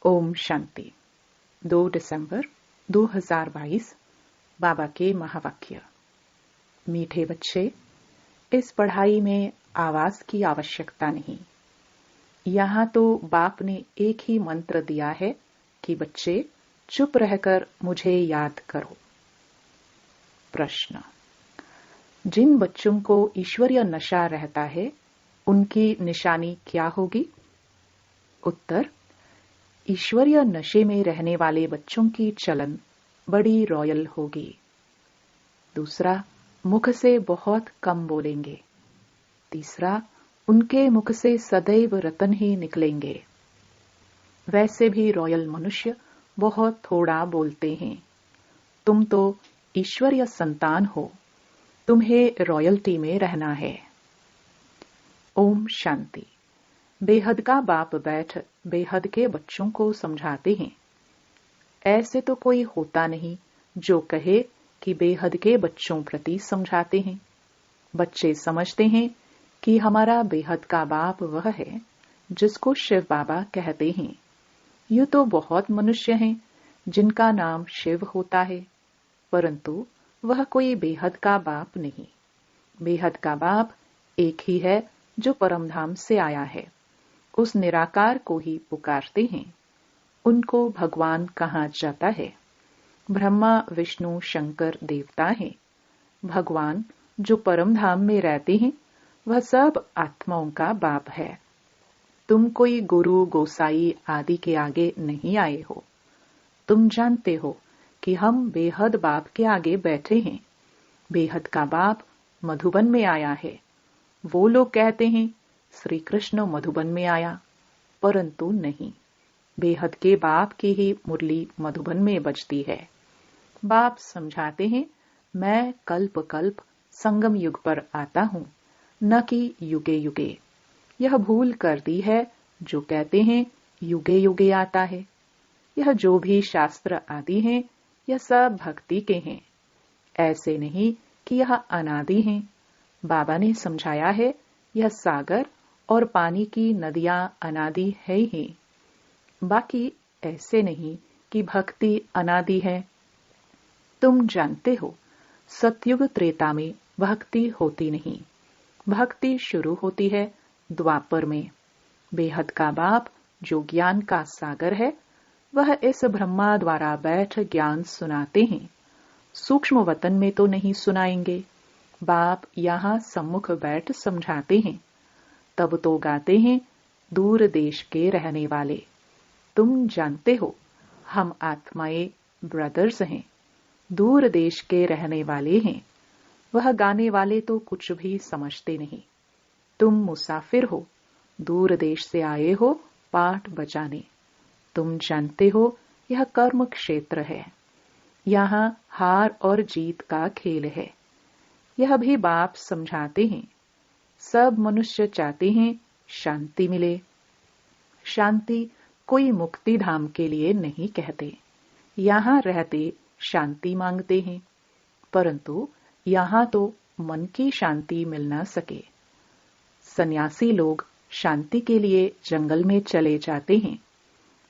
ओम शांति। 2 दिसंबर 2022 बाबा के महावाक्य। मीठे बच्चे, इस पढ़ाई में आवाज की आवश्यकता नहीं। यहाँ तो बाप ने एक ही मंत्र दिया है कि बच्चे चुप रहकर मुझे याद करो। प्रश्न: जिन बच्चों को ईश्वरीय नशा रहता है उनकी निशानी क्या होगी? उत्तर: ईश्वरीय नशे में रहने वाले बच्चों की चलन बड़ी रॉयल होगी। दूसरा, मुख से बहुत कम बोलेंगे। तीसरा, उनके मुख से सदैव रतन ही निकलेंगे। वैसे भी रॉयल मनुष्य बहुत थोड़ा बोलते हैं। तुम तो ईश्वरीय संतान हो, तुम्हें रॉयल्टी में रहना है। ओम शांति। बेहद का बाप बैठ बेहद के बच्चों को समझाते हैं। ऐसे तो कोई होता नहीं जो कहे कि बेहद के बच्चों प्रति समझाते हैं। बच्चे समझते हैं कि हमारा बेहद का बाप वह है जिसको शिव बाबा कहते हैं। यूं तो बहुत मनुष्य हैं जिनका नाम शिव होता है, परंतु वह कोई बेहद का बाप नहीं। बेहद का बाप एक ही है जो परमधाम से आया है। उस निराकार को ही पुकारते हैं। उनको भगवान कहा जाता है। ब्रह्मा विष्णु शंकर देवता हैं। भगवान जो परमधाम में रहते हैं वह सब आत्माओं का बाप है। तुम कोई गुरु गोसाई आदि के आगे नहीं आए हो। तुम जानते हो कि हम बेहद बाप के आगे बैठे हैं। बेहद का बाप मधुबन में आया है। वो लोग कहते हैं श्री कृष्ण मधुबन में आया, परंतु नहीं, बेहद के बाप की ही मुरली मधुबन में बजती है। बाप समझाते हैं, मैं कल्प कल्प संगम युग पर आता हूँ, न कि युगे युगे। यह भूल कर दी है जो कहते हैं युगे युगे आता है। यह जो भी शास्त्र आदि हैं, यह सब भक्ति के हैं। ऐसे नहीं कि यह अनादि हैं। बाबा ने समझाया है, यह सागर और पानी की नदियां अनादि है ही। बाकी ऐसे नहीं कि भक्ति अनादि है। तुम जानते हो, सतयुग त्रेता में भक्ति होती नहीं। भक्ति शुरू होती है द्वापर में। बेहद का बाप जो ज्ञान का सागर है, वह इस ब्रह्मा द्वारा बैठ ज्ञान सुनाते हैं। सूक्ष्म वतन में तो नहीं सुनाएंगे। बाप यहाँ सम्मुख बैठ समझाते हैं। तब तो गाते हैं दूर देश के रहने वाले। तुम जानते हो हम आत्माएं ब्रदर्स हैं, दूर देश के रहने वाले हैं। वह गाने वाले तो कुछ भी समझते नहीं। तुम मुसाफिर हो, दूर देश से आए हो पाठ बजाने। तुम जानते हो यह कर्म क्षेत्र है। यहाँ हार और जीत का खेल है। यह भी बाप समझाते हैं। सब मनुष्य चाहते हैं शांति मिले। शांति कोई मुक्ति धाम के लिए नहीं कहते। यहाँ रहते शांति मांगते हैं, परंतु यहाँ तो मन की शांति मिल न सके। सन्यासी लोग शांति के लिए जंगल में चले जाते हैं।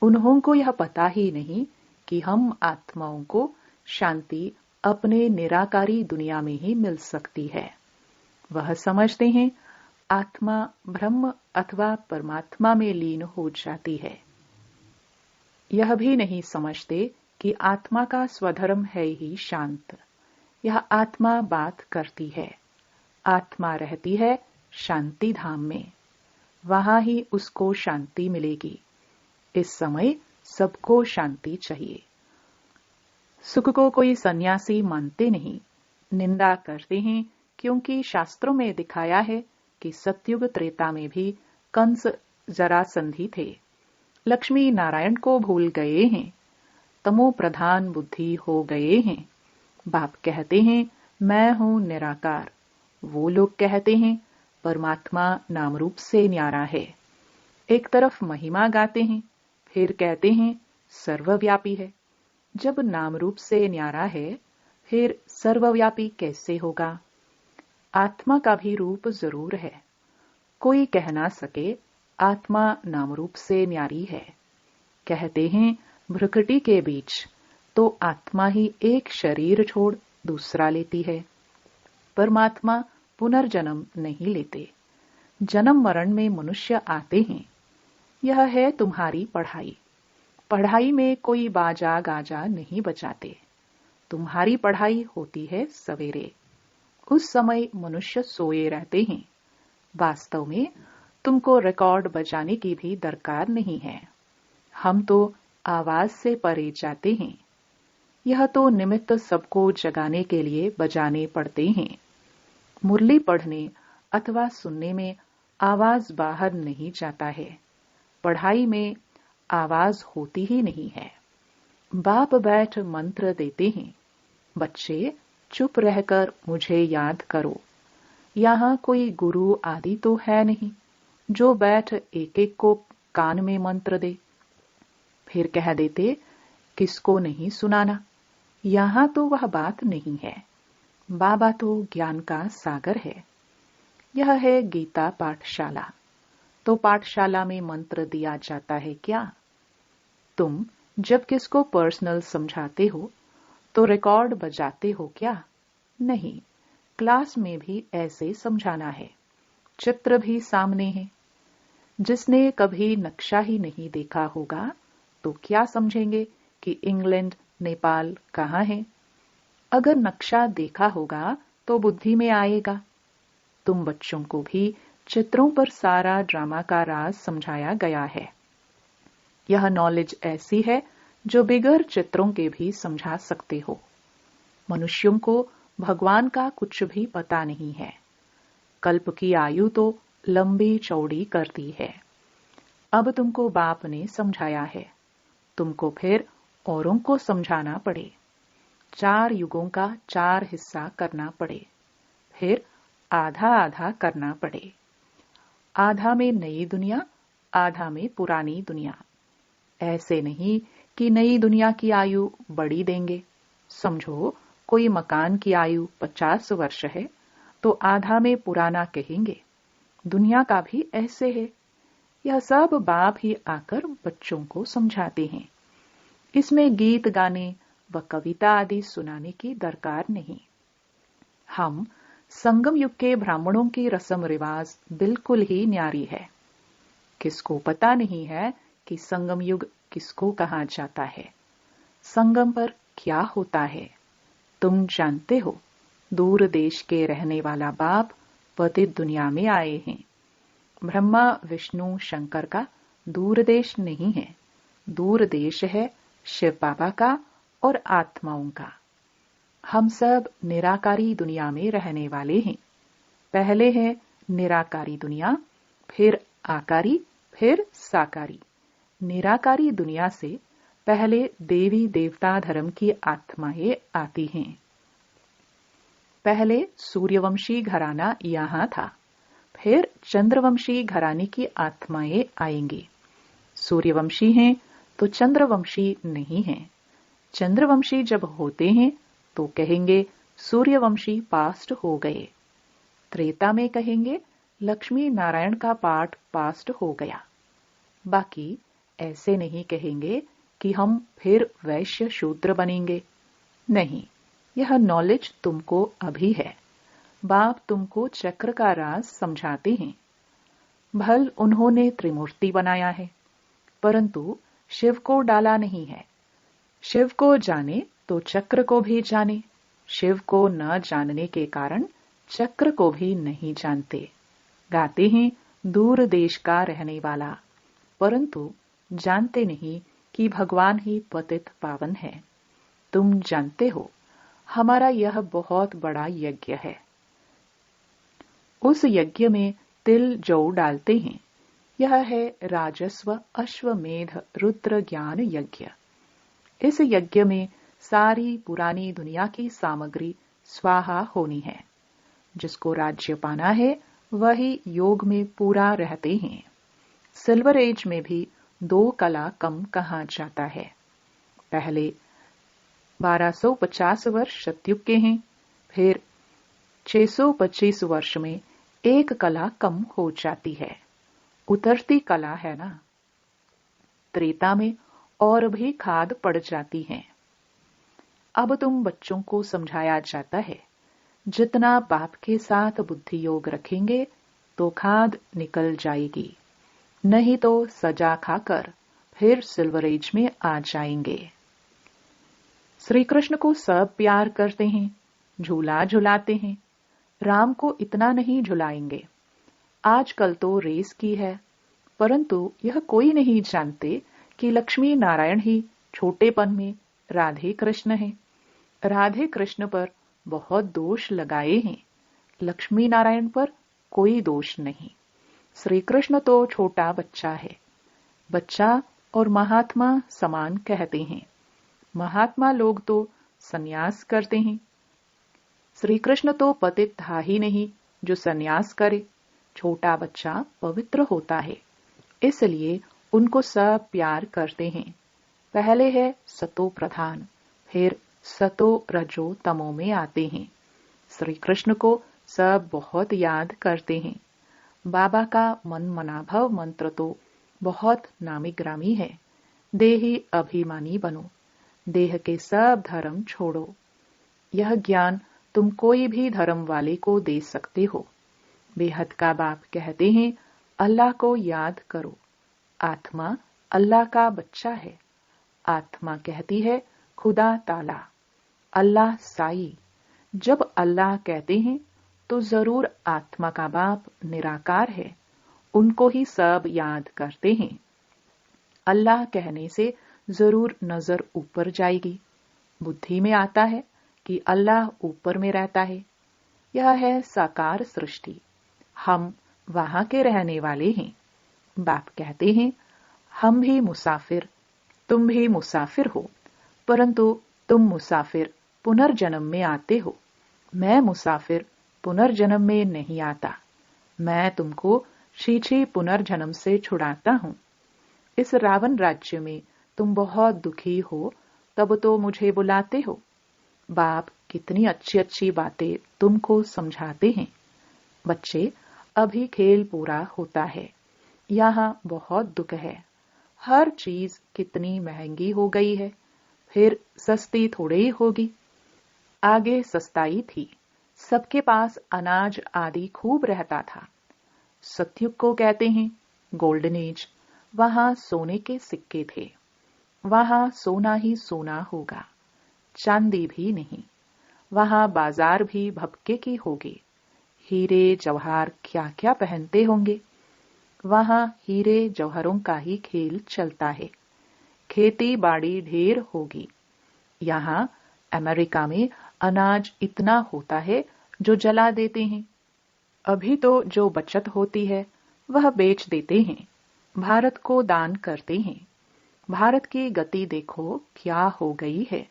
उन्हों को यह पता ही नहीं कि हम आत्माओं को शांति अपने निराकारी दुनिया में ही मिल सकती है। वह समझते हैं आत्मा ब्रह्म अथवा परमात्मा में लीन हो जाती है। यह भी नहीं समझते कि आत्मा का स्वधर्म है ही शांत। यह आत्मा बात करती है। आत्मा रहती है शांति धाम में। वहां ही उसको शांति मिलेगी। इस समय सबको शांति चाहिए। सुख को कोई सन्यासी मानते नहीं, निंदा करते हैं, क्योंकि शास्त्रों में दिखाया है कि सतयुग त्रेता में भी कंस जरासंधी थे। लक्ष्मी नारायण को भूल गए हैं। तमो प्रधान बुद्धि हो गए हैं। बाप कहते हैं मैं हूं निराकार। वो लोग कहते हैं परमात्मा नाम रूप से न्यारा है। एक तरफ महिमा गाते हैं, फिर कहते हैं सर्वव्यापी है। जब नाम रूप से न्यारा है, फिर सर्वव्यापी कैसे होगा? आत्मा का भी रूप जरूर है। कोई कह ना सके आत्मा नाम रूप से न्यारी है। कहते हैं भ्रुकुटी के बीच तो आत्मा ही एक शरीर छोड़ दूसरा लेती है। परमात्मा पुनर्जन्म नहीं लेते। जन्म मरण में मनुष्य आते हैं। यह है तुम्हारी पढ़ाई। पढ़ाई में कोई बाजा गाजा नहीं बजाते। तुम्हारी पढ़ाई होती है सवेरे। उस समय मनुष्य सोए रहते हैं। वास्तव में तुमको रिकॉर्ड बजाने की भी दरकार नहीं है। हम तो आवाज से परे जाते हैं। यह तो निमित्त सबको जगाने के लिए बजाने पड़ते हैं। मुरली पढ़ने अथवा सुनने में आवाज बाहर नहीं जाता है। पढ़ाई में आवाज होती ही नहीं है। बाप बैठ मंत्र देते हैं, बच्चे चुप रहकर मुझे याद करो। यहाँ कोई गुरु आदि तो है नहीं जो बैठ एक एक को कान में मंत्र दे। फिर कह देते किसको नहीं सुनाना। यहाँ तो वह बात नहीं है। बाबा तो ज्ञान का सागर है। यह है गीता पाठशाला। तो पाठशाला में मंत्र दिया जाता है क्या? तुम जब किसको पर्सनल समझाते हो तो रिकॉर्ड बजाते हो क्या? नहीं, क्लास में भी ऐसे समझाना है। चित्र भी सामने है। जिसने कभी नक्शा ही नहीं देखा होगा तो क्या समझेंगे कि इंग्लैंड नेपाल कहाँ है? अगर नक्शा देखा होगा तो बुद्धि में आएगा। तुम बच्चों को भी चित्रों पर सारा ड्रामा का राज समझाया गया है। यह नॉलेज ऐसी है जो बिगर चित्रों के भी समझा सकते हो। मनुष्यों को भगवान का कुछ भी पता नहीं है। कल्प की आयु तो लंबी चौड़ी करती है। अब तुमको बाप ने समझाया है। तुमको फिर औरों को समझाना पड़े। 4 युगों का 4 हिस्सा करना पड़े। फिर आधा आधा करना पड़े। आधा में नई दुनिया, आधा में पुरानी दुनिया। ऐसे नहीं कि नई दुनिया की आयु बढ़ी देंगे। समझो कोई मकान की आयु 50 वर्ष है तो आधा में पुराना कहेंगे। दुनिया का भी ऐसे है। यह सब बाप ही आकर बच्चों को समझाते हैं। इसमें गीत गाने व कविता आदि सुनाने की दरकार नहीं। हम संगम युग के ब्राह्मणों की रस्म रिवाज बिल्कुल ही न्यारी है। किसको पता नहीं है कि संगम युग किसको कहा जाता है, संगम पर क्या होता है? तुम जानते हो, दूर देश के रहने वाला बाप पतित दुनिया में आए हैं। ब्रह्मा विष्णु शंकर का दूर देश नहीं है। दूर देश है शिव बाबा का और आत्माओं का। हम सब निराकारी दुनिया में रहने वाले हैं। पहले है निराकारी दुनिया, फिर आकारी, फिर साकारी। निराकारी दुनिया से पहले देवी देवता धर्म की आत्माएं आती हैं। पहले सूर्यवंशी घराना यहां था, फिर चंद्रवंशी घराने की आत्माएं आएंगी। सूर्यवंशी हैं तो चंद्रवंशी नहीं हैं। चंद्रवंशी जब होते हैं तो कहेंगे सूर्यवंशी पास्ट हो गए। त्रेता में कहेंगे लक्ष्मी नारायण का पाठ पास्ट हो गया। बाकी ऐसे नहीं कहेंगे कि हम फिर वैश्य शूद्र बनेंगे। नहीं, यह नॉलेज तुमको अभी है। बाप तुमको चक्र का राज समझाते हैं। भल उन्होंने त्रिमूर्ति बनाया है, परंतु शिव को डाला नहीं है। शिव को जाने तो चक्र को भी जाने। शिव को न जानने के कारण चक्र को भी नहीं जानते। गाते हैं दूर देश का रहने वाला, परंतु जानते नहीं कि भगवान ही पतित पावन है। तुम जानते हो हमारा यह बहुत बड़ा यज्ञ है। उस यज्ञ में तिल जौ डालते हैं। यह है राजस्व अश्वमेध रुद्र ज्ञान यज्ञ। इस यज्ञ में सारी पुरानी दुनिया की सामग्री स्वाहा होनी है। जिसको राज्य पाना है वही योग में पूरा रहते हैं। सिल्वर एज में भी 2 कला कम कहा जाता है। पहले 1250 वर्ष सतयुग के हैं, फिर 625 वर्ष में 1 कला कम हो जाती है। उतरती कला है ना। त्रेता में और भी खाद पड़ जाती है। अब तुम बच्चों को समझाया जाता है, जितना बाप के साथ बुद्धि योग रखेंगे तो खाद निकल जाएगी, नहीं तो सजा खाकर फिर सिल्वर एज में आ जाएंगे। श्री कृष्ण को सब प्यार करते हैं, झूला झुलाते हैं। राम को इतना नहीं झुलाएंगे। आजकल तो रेस की है, परंतु यह कोई नहीं जानते कि लक्ष्मी नारायण ही छोटेपन में राधे कृष्ण है। राधे कृष्ण पर बहुत दोष लगाए हैं, लक्ष्मी नारायण पर कोई दोष नहीं। श्री कृष्ण तो छोटा बच्चा है। बच्चा और महात्मा समान कहते हैं। महात्मा लोग तो संन्यास करते हैं। श्री कृष्ण तो पतित था ही नहीं जो संन्यास करे। छोटा बच्चा पवित्र होता है, इसलिए उनको सब प्यार करते हैं। पहले है सतो प्रधान, फिर सतो रजो तमो में आते हैं। श्री कृष्ण को सब बहुत याद करते हैं। बाबा का मन मनाभव मंत्र तो बहुत नामी ग्रामी है। देही अभिमानी बनो, देह के सब धर्म छोड़ो। यह ज्ञान तुम कोई भी धर्म वाले को दे सकते हो। बेहद का बाप कहते हैं, अल्लाह को याद करो। आत्मा अल्लाह का बच्चा है। आत्मा कहती है खुदा ताला, अल्लाह साई। जब अल्लाह कहते हैं तो जरूर आत्मा का बाप निराकार है, उनको ही सब याद करते हैं। अल्लाह कहने से जरूर नजर ऊपर जाएगी। बुद्धि में आता है कि अल्लाह ऊपर में रहता है। यह है साकार सृष्टि, हम वहां के रहने वाले हैं। बाप कहते हैं, हम भी मुसाफिर, तुम भी मुसाफिर हो, परंतु तुम मुसाफिर पुनर्जन्म में आते हो। मैं मुसाफिर पुनर्जन्म में नहीं आता। मैं तुमको शीघ्र पुनर्जन्म से छुड़ाता हूँ। इस रावण राज्य में तुम बहुत दुखी हो, तब तो मुझे बुलाते हो। बाप कितनी अच्छी अच्छी बातें तुमको समझाते हैं। बच्चे, अभी खेल पूरा होता है, यहाँ बहुत दुख है। हर चीज कितनी महंगी हो गई है, फिर सस्ती थोड़ी ही होगी। आगे सस्ताई थी, सबके पास अनाज आदि खूब रहता था। सतयुग को कहते हैं गोल्डन एज। वहां सोने के सिक्के थे। वहां सोना ही सोना होगा, चांदी भी नहीं। वहां बाजार भी भपके की होगी। हीरे जवाहर क्या क्या पहनते होंगे। वहां हीरे जवाहरों का ही खेल चलता है। खेती बाड़ी ढेर होगी। यहाँ अमेरिका में अनाज इतना होता है जो जला देते हैं। अभी तो जो बचत होती है वह बेच देते हैं, भारत को दान करते हैं। भारत की गति देखो क्या हो गई है।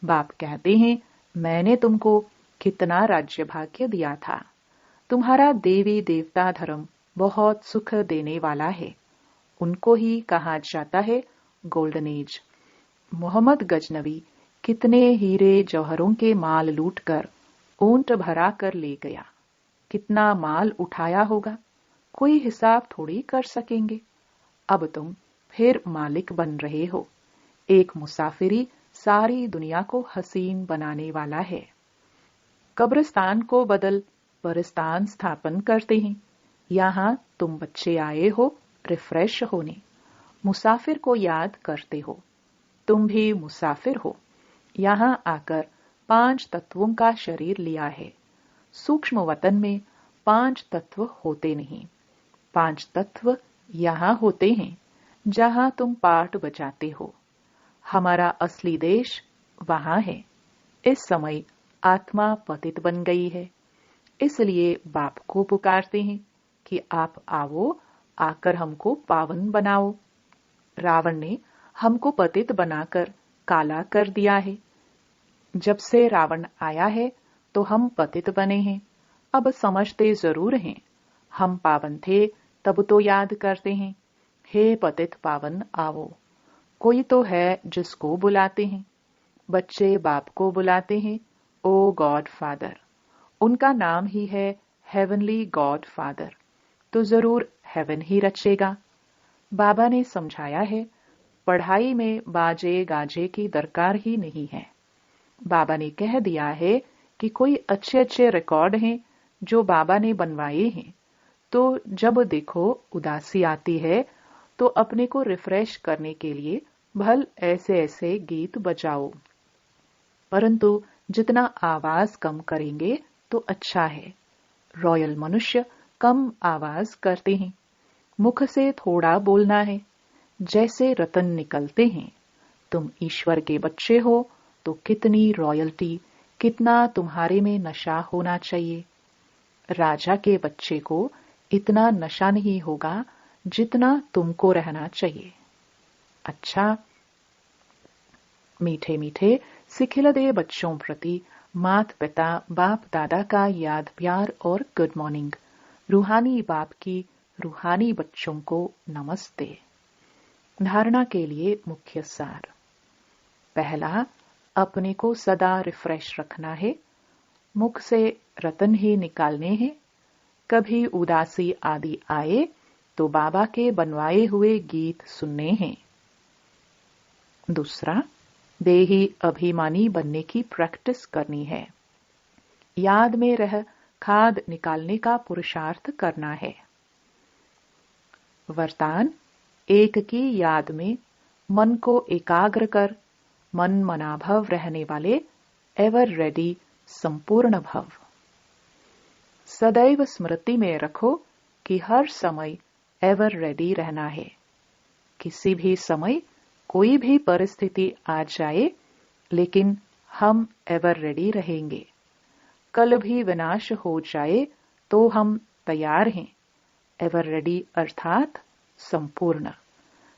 बाप कहते हैं, मैंने तुमको कितना राज्य भाग्य दिया था। तुम्हारा देवी देवता धर्म बहुत सुख देने वाला है। उनको ही कहा जाता है गोल्डन एज। मोहम्मद गजनवी कितने हीरे जौहरों के माल लूटकर ऊंट भरा कर ले गया। कितना माल उठाया होगा, कोई हिसाब थोड़ी कर सकेंगे। अब तुम फिर मालिक बन रहे हो। एक मुसाफिरी सारी दुनिया को हसीन बनाने वाला है। कब्रिस्तान को बदल बरिस्तान स्थापन करते हैं। यहाँ तुम बच्चे आए हो रिफ्रेश होने, मुसाफिर को याद करते हो। तुम भी मुसाफिर हो। यहाँ आकर 5 तत्वों का शरीर लिया है। सूक्ष्म वतन में 5 तत्व होते नहीं। 5 तत्व यहाँ होते हैं जहाँ तुम पाठ बजाते हो। हमारा असली देश वहाँ है। इस समय आत्मा पतित बन गई है, इसलिए बाप को पुकारते हैं कि आप आओ, आकर हमको पावन बनाओ। रावण ने हमको पतित बनाकर काला कर दिया है। जब से रावण आया है तो हम पतित बने हैं। अब समझते जरूर हैं। हम पावन थे तब तो याद करते हैं, हे पतित पावन आओ। कोई तो है जिसको बुलाते हैं। बच्चे बाप को बुलाते हैं, ओ गॉड फादर। उनका नाम ही है हेवनली गॉड फादर, तो जरूर हेवन ही रचेगा। बाबा ने समझाया है, पढ़ाई में बाजे गाजे की दरकार ही नहीं है। बाबा ने कह दिया है कि कोई अच्छे अच्छे रिकॉर्ड हैं जो बाबा ने बनवाए हैं, तो जब देखो उदासी आती है तो अपने को रिफ्रेश करने के लिए भल ऐसे ऐसे गीत बजाओ, परंतु जितना आवाज कम करेंगे तो अच्छा है। रॉयल मनुष्य कम आवाज करते हैं, मुख से थोड़ा बोलना है, जैसे रतन निकलते हैं। तुम ईश्वर के बच्चे हो तो कितनी रॉयल्टी, कितना तुम्हारे में नशा होना चाहिए। राजा के बच्चे को इतना नशा नहीं होगा जितना तुमको रहना चाहिए। अच्छा, मीठे मीठे सिखिलदे बच्चों प्रति मात पिता बाप दादा का याद प्यार और गुड मॉर्निंग। रूहानी बाप की रूहानी बच्चों को नमस्ते। धारणा के लिए मुख्य सार। पहला, अपने को सदा रिफ्रेश रखना है, मुख से रतन ही निकालने हैं। कभी उदासी आदि आए तो बाबा के बनवाए हुए गीत सुनने हैं। दूसरा, देही अभिमानी बनने की प्रैक्टिस करनी है। याद में रह खाद निकालने का पुरुषार्थ करना है। वरदान, एक की याद में मन को एकाग्र कर मन मनाभव रहने वाले एवर रेडी संपूर्ण भव। सदैव स्मृति में रखो कि हर समय एवर रेडी रहना है। किसी भी समय कोई भी परिस्थिति आ जाए, लेकिन हम एवर रेडी रहेंगे। कल भी विनाश हो जाए तो हम तैयार हैं। एवर रेडी अर्थात संपूर्ण।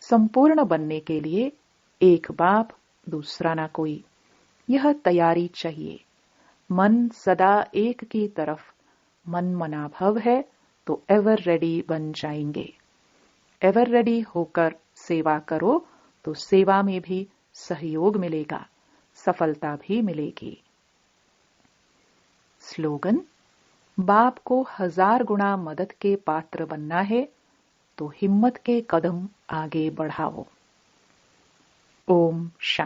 संपूर्ण बनने के लिए एक बाप, दूसरा ना कोई, यह तैयारी चाहिए। मन सदा एक की तरफ मन मनाभव है तो एवर रेडी बन जाएंगे। एवर रेडी होकर सेवा करो तो सेवा में भी सहयोग मिलेगा, सफलता भी मिलेगी। स्लोगन, बाप को 1000 गुना मदद के पात्र बनना है तो हिम्मत के कदम आगे बढ़ाओ। ओम शांति।